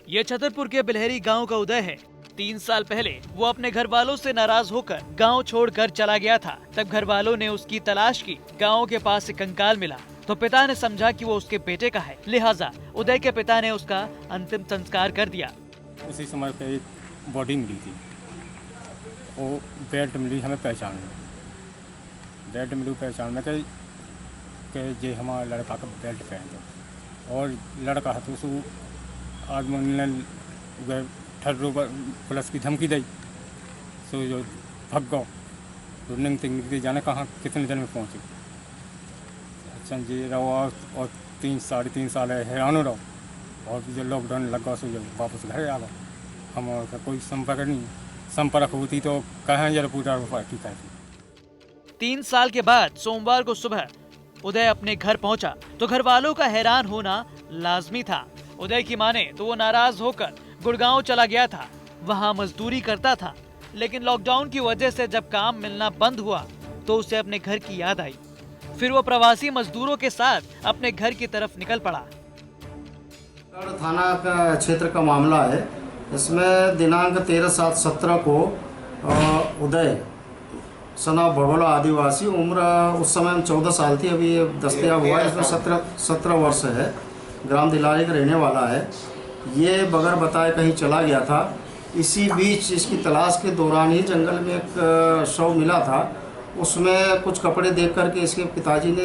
ये छतरपुर के बिलहरी गांव का उदय है। 3 साल पहले वो अपने घर वालों से नाराज होकर गांव छोड़कर चला गया था। तब घर वालों ने उसकी तलाश की। गांव के पास एक कंकाल मिला तो पिता ने समझा कि वो उसके बेटे का है, लिहाजा उदय के पिता ने उसका अंतिम संस्कार कर दिया। उसी समय पे एक बॉडी मिली थी, वो बेल्ट मिली हमें पहचान में, बेल्ट मिली पहचान में कि जे हमारा लड़का का बेल्ट पहन दो। और लड़का है तो उसको आदमी ने ठर्रो पुलिस की धमकी दी, सो जो भग गो तो निकलते जाने कहाँ कितने दिन में पहुँचे। अच्छा जी रहो और 3-3.5 साल हैरान रहो, और जो लॉकडाउन लगा सो जब वापस घर आ गए। हम कोई संपर्क होती तो कहाँ जरा पूरा ठीक है। 3 साल के बाद सोमवार को सुबह उदय अपने घर पहुंचा तो घर वालों का हैरान होना लाजमी था। उदय की माने तो वो नाराज होकर गुड़गांव चला गया था, वहां मजदूरी करता था। लेकिन लॉकडाउन की वजह से जब काम मिलना बंद हुआ तो उसे अपने घर की याद आई। फिर वो प्रवासी मजदूरों के साथ अपने घर की तरफ निकल पड़ा। थाना का क्षेत्र का मामला है। इसमें दिनांक 13/7/17 को उदय सना बड़ोला आदिवासी, उम्र उस समय 14 साल थी, अभी ये दस्तयाब हुआ है। इसमें 17 वर्ष है, ग्राम दिलारी का रहने वाला है। ये बगैर बताए कहीं चला गया था। इसी बीच इसकी तलाश के दौरान ही जंगल में एक शव मिला था। उसमें कुछ कपड़े देख करके इसके पिताजी ने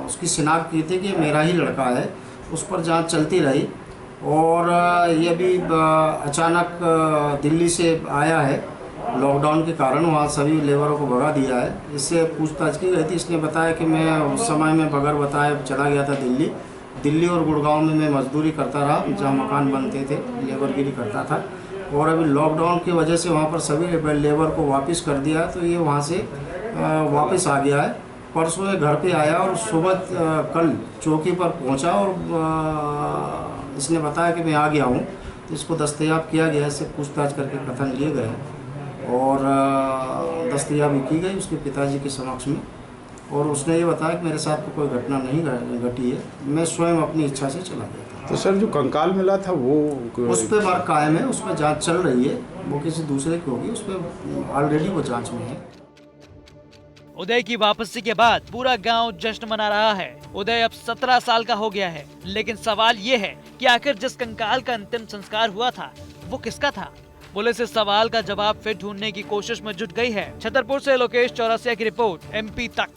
उसकी शिनाख्त की थी कि मेरा ही लड़का है। उस पर जांच चलती रही और ये भी अचानक दिल्ली से आया है। लॉकडाउन के कारण वहाँ सभी लेबरों को भगा दिया है। इससे पूछताछ की गई थी। इसने बताया कि मैं उस समय में बगैर बताए चला गया था दिल्ली और गुड़गांव में मैं मजदूरी करता रहा, जहाँ मकान बनते थे, लेबरगिरी करता था। और अभी लॉकडाउन की वजह से वहाँ पर सभी लेबर को वापस कर दिया है, तो ये वहाँ से वापस आ गया है। परसों ये घर पे आया और सुबह कल चौकी पर पहुँचा और इसने बताया कि मैं आ गया हूँ। तो इसको दस्तयाब किया गया, इससे पूछताछ करके कथन लिए गए और दस्तयाबी की गई उसके पिताजी के समक्ष में। और उसने ये बताया कि मेरे साथ तो कोई घटना नहीं घटी है, मैं स्वयं अपनी इच्छा से चला गया था। तो सर जो कंकाल मिला था वो उस पर मार्ग कायम है, उस पर जांच चल रही है। वो किसी दूसरे की होगी, उस पर ऑलरेडी वो जांच में है। उदय की वापसी के बाद पूरा गांव जश्न मना रहा है। उदय अब 17 साल का हो गया है, लेकिन सवाल ये है कि आखिर जिस कंकाल का अंतिम संस्कार हुआ था वो किसका था। पुलिस इस सवाल का जवाब फिर ढूंढने की कोशिश में जुट गई है। छतरपुर से लोकेश चौरसिया की रिपोर्ट, MP तक।